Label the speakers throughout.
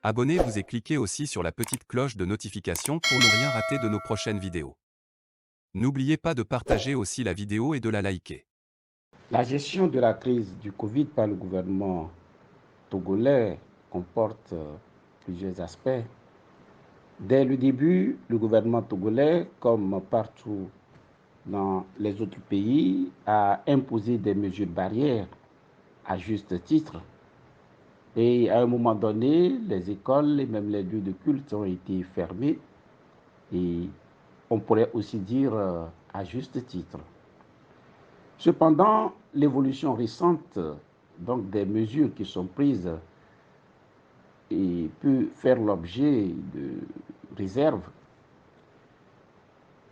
Speaker 1: Abonnez-vous et cliquez aussi sur la petite cloche de notification pour ne rien rater de nos prochaines vidéos. N'oubliez pas de partager aussi la vidéo et de la liker.
Speaker 2: La gestion de la crise du Covid par le gouvernement togolais comporte plusieurs aspects. Dès le début, le gouvernement togolais, comme partout dans les autres pays, a imposé des mesures barrières à juste titre. Et à un moment donné, les écoles et même les lieux de culte ont été fermés. Et on pourrait aussi dire à juste titre. Cependant, l'évolution récente donc des mesures qui sont prises et peut faire l'objet de réserves,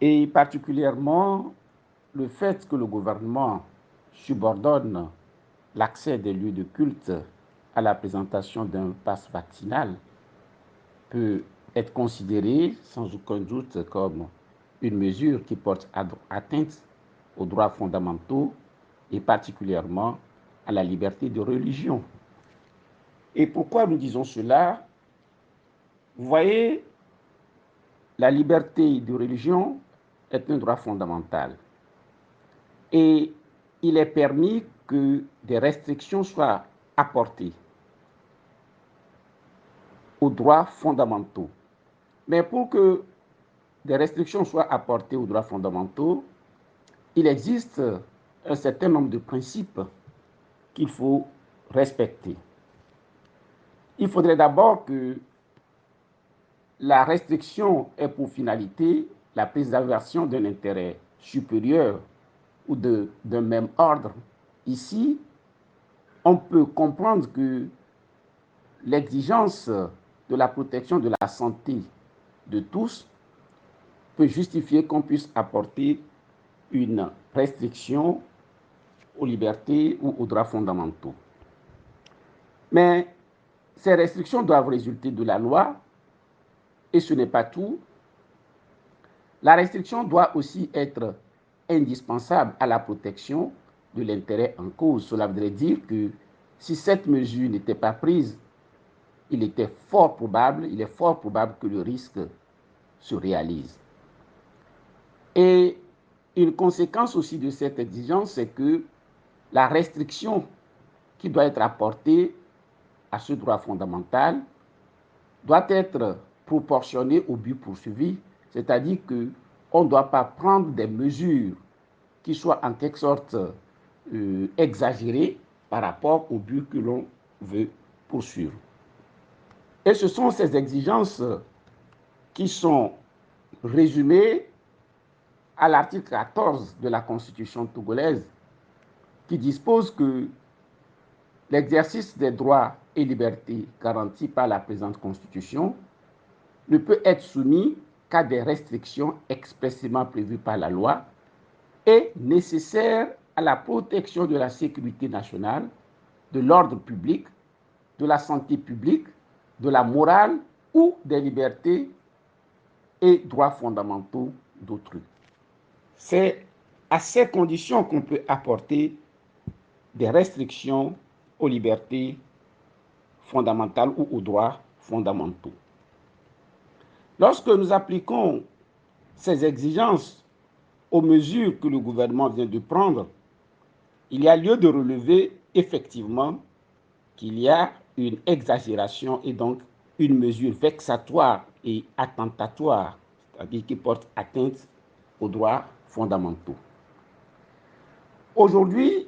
Speaker 2: et particulièrement le fait que le gouvernement subordonne l'accès des lieux de culte à la présentation d'un pass vaccinal peut être considéré sans aucun doute comme une mesure qui porte atteinte aux droits fondamentaux et particulièrement à la liberté de religion. Et pourquoi nous disons cela? Vous voyez, la liberté de religion est un droit fondamental. Et il est permis que des restrictions soient apportées aux droits fondamentaux. Mais pour que des restrictions soient apportées aux droits fondamentaux, il existe un certain nombre de principes qu'il faut respecter. Il faudrait d'abord que la restriction ait pour finalité la préservation d'un intérêt supérieur ou d'un même ordre. Ici, on peut comprendre que l'exigence de la protection de la santé de tous peut justifier qu'on puisse apporter une restriction aux libertés ou aux droits fondamentaux. Mais ces restrictions doivent résulter de la loi et ce n'est pas tout. La restriction doit aussi être indispensable à la protection de l'intérêt en cause. Cela voudrait dire que si cette mesure n'était pas prise, il est fort probable que le risque se réalise. Et une conséquence aussi de cette exigence, c'est que la restriction qui doit être apportée à ce droit fondamental doit être proportionnée au but poursuivi, c'est-à-dire qu'on ne doit pas prendre des mesures qui soient en quelque sorte exagérées par rapport au but que l'on veut poursuivre. Et ce sont ces exigences qui sont résumées à l'article 14 de la Constitution togolaise, qui dispose que l'exercice des droits et libertés garantis par la présente Constitution ne peut être soumis qu'à des restrictions expressément prévues par la loi et nécessaires à la protection de la sécurité nationale, de l'ordre public, de la santé publique, de la morale ou des libertés et droits fondamentaux d'autrui. C'est à ces conditions qu'on peut apporter des restrictions aux libertés fondamentales ou aux droits fondamentaux. Lorsque nous appliquons ces exigences aux mesures que le gouvernement vient de prendre, il y a lieu de relever effectivement qu'il y a une exagération et donc une mesure vexatoire et attentatoire, c'est-à-dire qui porte atteinte aux droits fondamentaux. Aujourd'hui,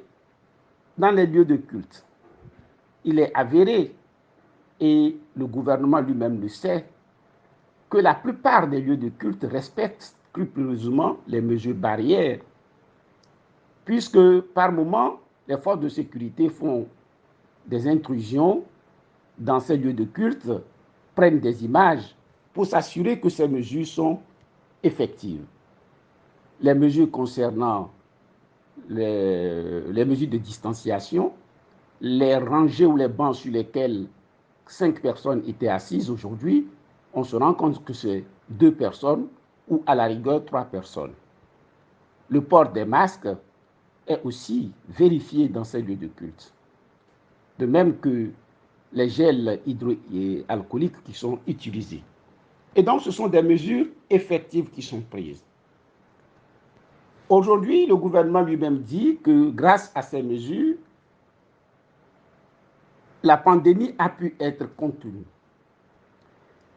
Speaker 2: dans les lieux de culte, il est avéré, et le gouvernement lui-même le sait, que la plupart des lieux de culte respectent scrupuleusement les mesures barrières, puisque par moment, les forces de sécurité font des intrusions dans ces lieux de culte, prennent des images pour s'assurer que ces mesures sont effectives. Les mesures concernant les mesures de distanciation, les rangées ou les bancs sur lesquels 5 personnes étaient assises aujourd'hui, on se rend compte que c'est 2 personnes ou à la rigueur 3 personnes. Le port des masques est aussi vérifié dans ces lieux de culte. De même que les gels hydroalcooliques qui sont utilisés. Et donc, ce sont des mesures effectives qui sont prises. Aujourd'hui, le gouvernement lui-même dit que grâce à ces mesures, la pandémie a pu être contenue.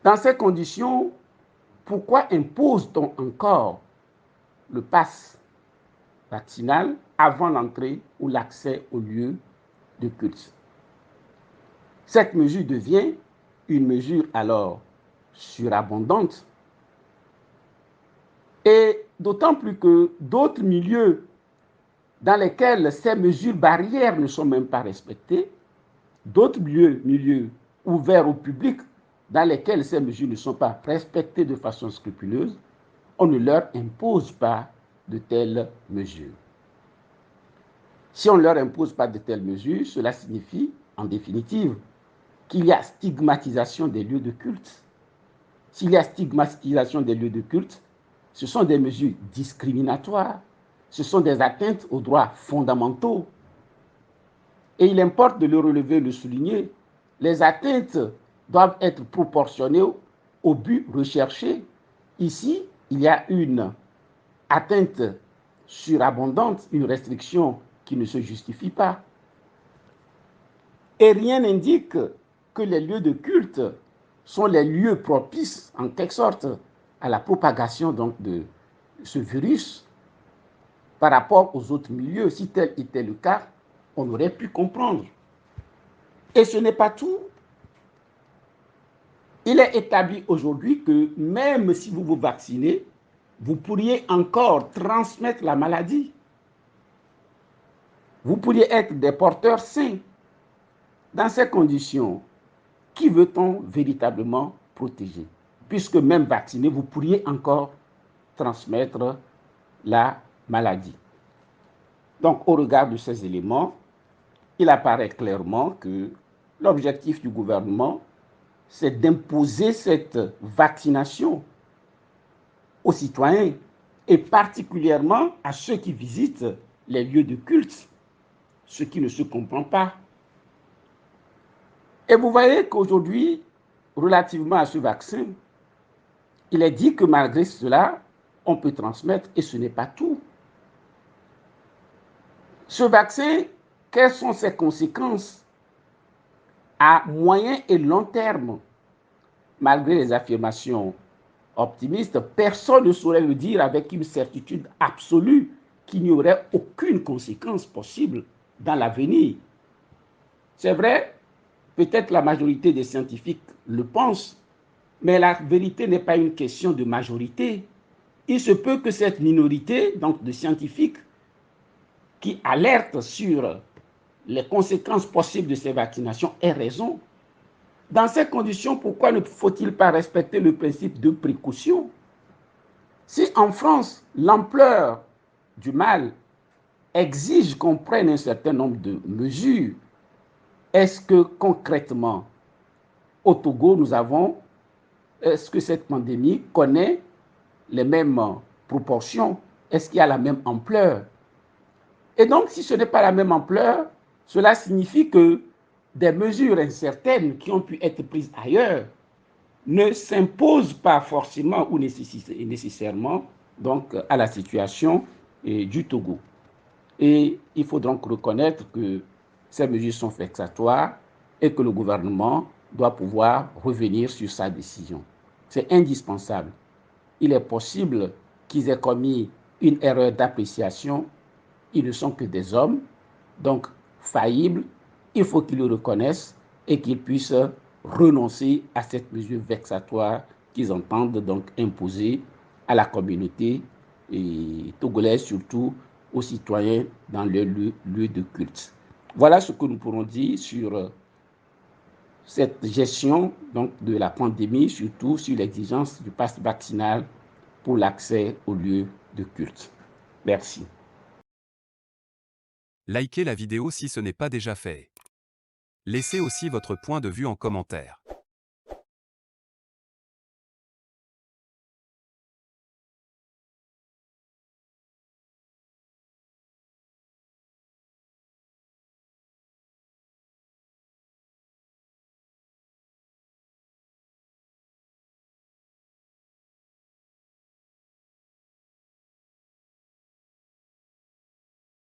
Speaker 2: Dans ces conditions, pourquoi impose-t-on encore le pass vaccinal avant l'entrée ou l'accès aux lieux de culte? Cette mesure devient une mesure alors surabondante et d'autant plus que d'autres milieux dans lesquels ces mesures barrières ne sont même pas respectées, d'autres milieux ouverts au public dans lesquels ces mesures ne sont pas respectées de façon scrupuleuse, on ne leur impose pas de telles mesures. Si on ne leur impose pas de telles mesures, cela signifie, en définitive, qu'il y a stigmatisation des lieux de culte. S'il y a stigmatisation des lieux de culte, ce sont des mesures discriminatoires, ce sont des atteintes aux droits fondamentaux. Et il importe de le relever, de le souligner. Les atteintes doivent être proportionnées au but recherché. Ici, il y a une atteinte surabondante, une restriction qui ne se justifie pas. Et rien n'indique que les lieux de culte sont les lieux propices, en quelque sorte, à la propagation donc, de ce virus par rapport aux autres milieux. Si tel était le cas, on aurait pu comprendre. Et ce n'est pas tout. Il est établi aujourd'hui que même si vous vous vaccinez, vous pourriez encore transmettre la maladie. Vous pourriez être des porteurs sains. Dans ces conditions, qui veut-on véritablement protéger? Puisque même vacciné, vous pourriez encore transmettre la maladie. Donc, au regard de ces éléments, il apparaît clairement que l'objectif du gouvernement, c'est d'imposer cette vaccination aux citoyens et particulièrement à ceux qui visitent les lieux de culte, ce qui ne se comprend pas. Et vous voyez qu'aujourd'hui, relativement à ce vaccin, il est dit que malgré cela, on peut transmettre et ce n'est pas tout. Ce vaccin, quelles sont ses conséquences à moyen et long terme? Malgré les affirmations optimistes, personne ne saurait le dire avec une certitude absolue qu'il n'y aurait aucune conséquence possible dans l'avenir. C'est vrai, peut-être la majorité des scientifiques le pensent, mais la vérité n'est pas une question de majorité. Il se peut que cette minorité, donc de scientifiques, qui alertent sur les conséquences possibles de ces vaccinations ait raison. Dans ces conditions, pourquoi ne faut-il pas respecter le principe de précaution? Si en France, l'ampleur du mal exige qu'on prenne un certain nombre de mesures, est-ce que concrètement, au Togo, est-ce que cette pandémie connaît les mêmes proportions? Est-ce qu'il y a la même ampleur? Et donc, si ce n'est pas la même ampleur, cela signifie que des mesures incertaines qui ont pu être prises ailleurs ne s'imposent pas forcément ou nécessairement donc, à la situation du Togo. Et il faut donc reconnaître que ces mesures sont vexatoires et que le gouvernement doit pouvoir revenir sur sa décision. C'est indispensable. Il est possible qu'ils aient commis une erreur d'appréciation. Ils ne sont que des hommes, donc faillibles. Il faut qu'ils le reconnaissent et qu'ils puissent renoncer à cette mesure vexatoire qu'ils entendent donc imposer à la communauté togolaise, surtout aux citoyens dans leurs lieux de culte. Voilà ce que nous pourrons dire sur cette gestion donc, de la pandémie, surtout sur l'exigence du pass vaccinal pour l'accès aux lieux de culte. Merci.
Speaker 1: Likez la vidéo si ce n'est pas déjà fait. Laissez aussi votre point de vue en commentaire.